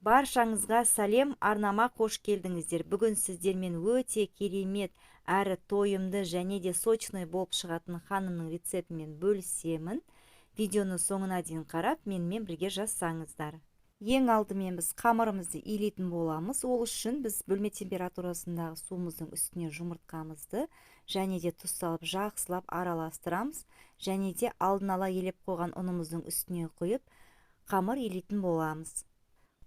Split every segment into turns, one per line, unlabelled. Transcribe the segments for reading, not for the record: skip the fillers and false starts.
Баршаңызға сәлем, арнама қош келдіңіздер. Бүгін сіздермен өте керемет әрі тойымды және де сочный болып шығатын ханымның рецептімен бөлісемін. Видеоны соңына дейін қарап, менімен бірге жазсаңыздар. Ең алдымен біз қамырымызды илейтін боламыз. Ол үшін біз бөлме температурасындағы суымыздың үстіне жұмыртқамызды және де тұз салып жақсылап араластырамыз. Және де алдын ала елеп қойған ұнымыздың үстіне құйып, қамыр илейтін боламыз.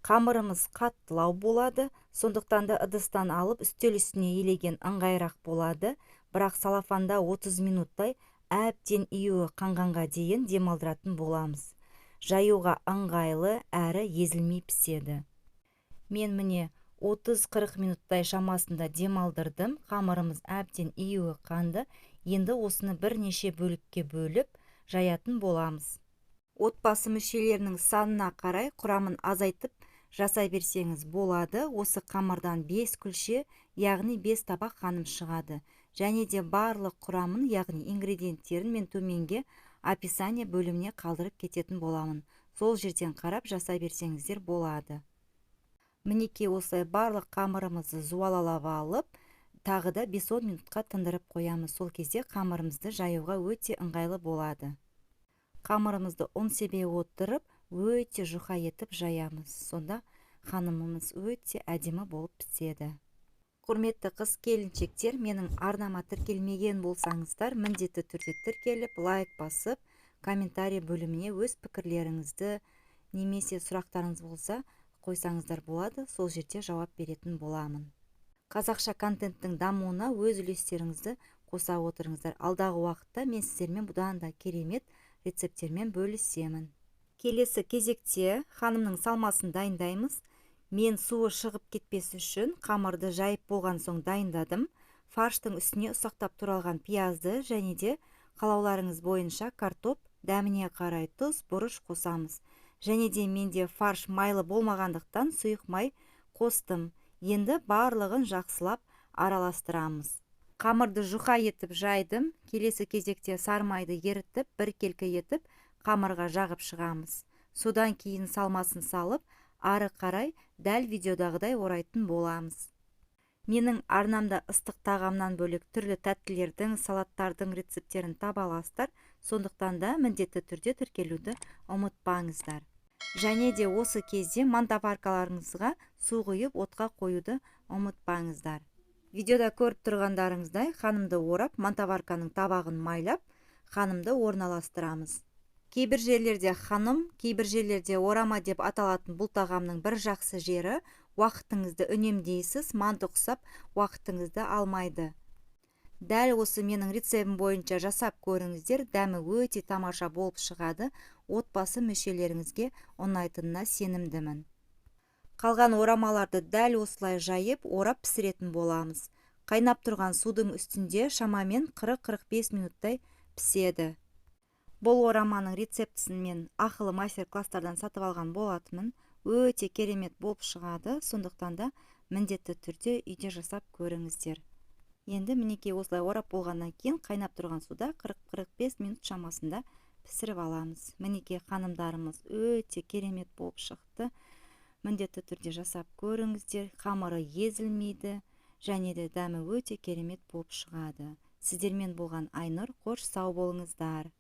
Қамырымыз қаттылау болады, сондықтан да ыдыстан алып үстел үстіне елеген ыңғайырақ болады, бірақ салафанда 30 минуттай әбден июі қанғанға дейін демалдыратын боламыз. Жаюға ыңғайлы әрі езілмей піседі. Мен міне 30-40 минуттай шамасында демалдырдым. Қамырымыз әбден июі қанды. Енді осыны бірнеше бөлікке бөліп жаятын боламыз. Отбасы мүшелерінің санына қарай құрамын азайтып жасай берсеңіз болады. Осы қамырдан 5 күлше, яғни 5 табақ қаным шығады. Және де барлық құрамын, яғни ингредиенттерін мен төменге описание бөліміне қалдырып кететін боламын. Сол жерден қарап жасай берсеңіздер болады. Мінекей осылай барлық қамырымызды зуалалап алып, тағы да 5-10 минутқа тындырып қоямыз. Сол кезде қамырымызды жаюға өте ыңғайлы болады. Қамырымызды ұн себе отырып, өте жұқа етіп жаямыз. Сонда ханымымыз өте әдемі болып піседі. Құрметті қыз келіншектер, менің арнама тіркелмеген болсаңыздар, міндетті түрде тіркеліп, лайк басып, комментарий бөліміне өз пікірлеріңізді немесе сұрақтарыңыз болса қойсаңыздар болады, сол жерде жауап беретін боламын. Қазақша контенттің дамуына өз үлестеріңізді қоса отырыңыздар. Алдағы уақытта мен сіздермен бұдан да керемет рецепттермен бөлісемін. Келесі кезекте ханымның салмасын дайындаймыз. Мен суы шығып кетпес үшін қамырды жайып болған соң дайындадым. Фарштың үстіне ұсақтап туралған пиязды және де қалауларыңыз бойынша картоп, дәміне қарай тұз, бұрыш қосамыз. Және де менде фарш майлы болмағандықтан сұйық май қостым. Енді барлығын жақсылап араластырамыз. Қамырды жұқа етіп жайдым. Келесі кезекте сармайды ерітіп, біркелкі етіп, қамырға жағып шығамыз. Содан кейін салмасын салып, ары қарай дәл видеодағыдай орайтын боламыз. Менің арнамда ыстық тағамнан бөлек түрлі тәттілердің, салаттардың рецепттерін таба аласыздар. Сондықтан да міндетті түрде тіркелуді ұмытпаңыздар. Және де осы кезде мантаваркаларыңызға су құйып отқа қоюды ұмытпаңыздар. Видеода көріп тұрғандарыңыздай ханымды орап, мантаварканың табағын майлап, ханымды орналастырамыз. Кейбір жерлерде ханым, кейбір жерлерде орама деп аталатын бұл тағамның бір жақсы жері, уақытыңызды үнемдейсіз, манты ұқсап уақытыңызды алмайды. Дәл осы менің рецептім бойынша жасап көріңіздер, дәмі өте тамаша болып шығады, отбасы мүшелеріңізге ұнайтынына сенімдімін. Қалған орамаларды дәл осылай жайып, орап пісіретін боламыз. Қайнап тұрған судың үстінде шамамен 40-45 минуттай піседі. Бұл ораманың рецептісін мен ақылы мастер-класстардан сатып алған болатынмын. Өте керемет болып шығады, сондықтан да міндетті түрде үйде жасап көріңіздер. Енді мінекей осылай орап болғаннан кейін қайнап тұрған суда 40-45 минут шамасында пісіріп аламыз. Мінекей ханымдарымыз өте керемет болып шықты. Міндетті түрде жасап көріңіздер. Қамыры езілмейді және де дәмі өте керемет болып шығады. Сіздермен болған Айнұр, қош сау болыңыздар.